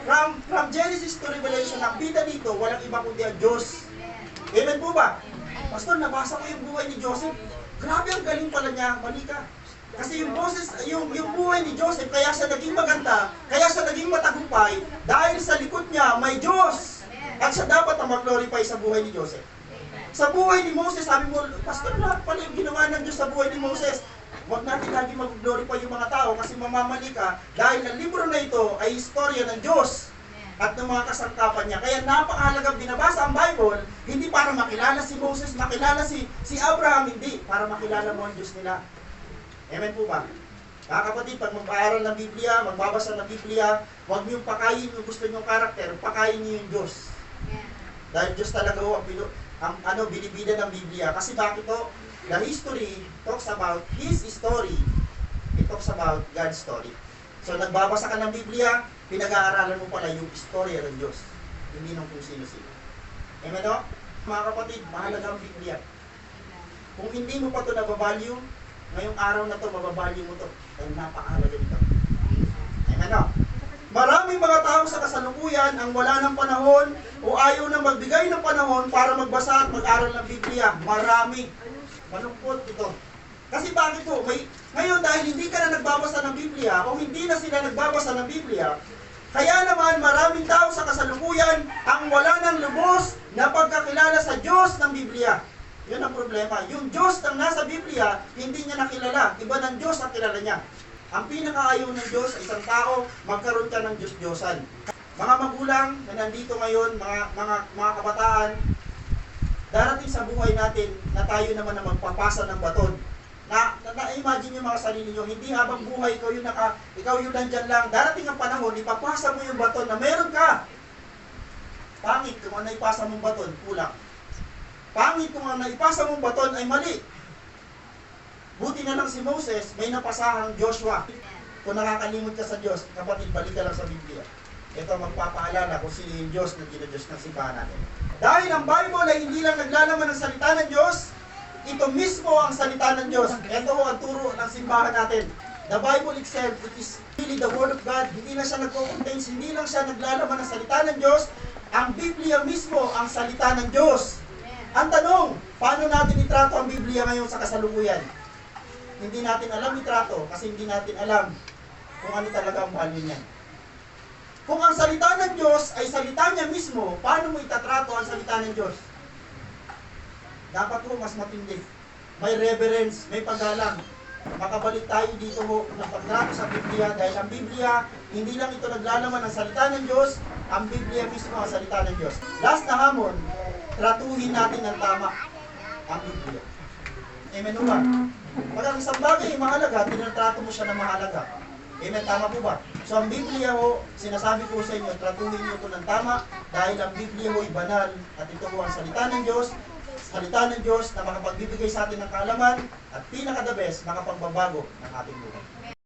From Genesis to Revelation, ang bida dito, walang iba kundi ang Diyos. Amen po ba? Pastor, nabasa ko yung buhay ni Joseph. Grabe, ang galing pala niya. Mali ka. Kasi yung buhay ni Joseph, kaya siya naging maganda, kaya siya naging matagumpay, dahil sa likod niya may Diyos. At siya dapat ang mag-glorify sa buhay ni Joseph. Sa buhay ni Moses, sabi mo, Pastor, lahat pala yung ginawa ng Diyos sa buhay ni Moses. Huwag natin lagi mag-glorify yung mga tao kasi mamamali ka dahil ang libro na ito ay istorya ng Diyos at ng mga kasangkapan niya. Kaya napakahalagang binabasa ang Bible, hindi para makilala si Moses, makilala si Abraham, hindi. Para makilala mo ang Diyos nila. Amen po ba? Mga kapatid, pag mag-aaral ng Biblia, magbabasa ng Biblia, huwag niyong pakayin yung gusto niyong karakter, pakayin niyo yung Diyos. Dahil Diyos talaga ang binibida ng Biblia. Kasi bakit to? The history talks about His story. It talks about God's story. So nagbabasa ka ng Biblia, pinag-aaralan mo pala yung istorya ng Diyos. Hindi ng kung sino-sino. Amen o? Mga kapatid, mahalaga ang Biblia. Kung hindi mo pa ito nababalyo, ngayong araw na ito, mababalyo mo ito. Dahil napakahalaga nito. Amen o? Maraming mga tao sa kasalukuyan ang wala ng panahon o ayaw na magbigay ng panahon para magbasa at mag-aral ng Biblia. Marami. Malungkot ito. Kasi bakit po? Ngayon dahil hindi ka na nagbabasa ng Biblia o hindi na sila nagbabasa ng Biblia, kaya naman maraming tao sa kasalukuyan ang wala ng lubos na pagkakilala sa Diyos ng Biblia. Yun ang problema. Yung Diyos na nasa Biblia, hindi niya nakilala. Iba ng Diyos ang kilala niya. Ang pinakaayaw ng Diyos sa isang tao, magkaroon ka ng Diyos-Diyosan. Mga magulang na nandito ngayon, mga kabataan, darating sa buhay natin na tayo naman na magpapasa ng baton. Na-imagine yung mga sarili nyo, hindi habang buhay ikaw yung nandyan lang, darating ang panahon, ipapasa mo yung baton na meron ka. Pangit kung ano ipasa mong baton, kulang. Pangit kung ano ipasa mong baton ay mali. Buti na lang si Moses, may napasahang Joshua. Kung nakakalimot ka sa Diyos, kapatid, balik ka lang sa Biblia. Ito magpapaalala kung sino yung Diyos na ginadiyos ng simbahan natin. Dahil ang Bible ay hindi lang naglalaman ng salita ng Diyos, ito mismo ang salita ng Diyos. Ito ang turo ng simbahan natin. The Bible itself, it is really the Word of God. Hindi na siya nagko-contains, hindi lang siya naglalaman ng salita ng Diyos. Ang Biblia mismo ang salita ng Diyos. Ang tanong, paano natin itrato ang Biblia ngayon sa kasalukuyan? Hindi natin alam itrato kasi hindi natin alam kung ano talaga ang value niyan. Kung ang salita ng Diyos ay salita niya mismo, paano mo itatrato ang salita ng Diyos? Dapat po mas matindi. May reverence, may paggalang. Makabalik tayo dito ho ng pagtrato sa Biblia dahil ang Biblia, hindi lang ito naglalaman ng salita ng Diyos, ang Biblia mismo ang salita ng Diyos. Last na hamon, tratuhin natin ng tama ang Biblia. Amen o ba? Pag ang isang bagay ay mahalaga, tinatrato mo siya na mahalaga. Amen, tama po ba? So ang Biblia ho, sinasabi ko sa inyo, tratuhin niyo ito ng tama dahil ang Biblia ho ay banal at ito ho ang salita ng Diyos na makapagbibigay sa atin ng kaalaman at pinaka-the best, makapagbabago ng ating buhay.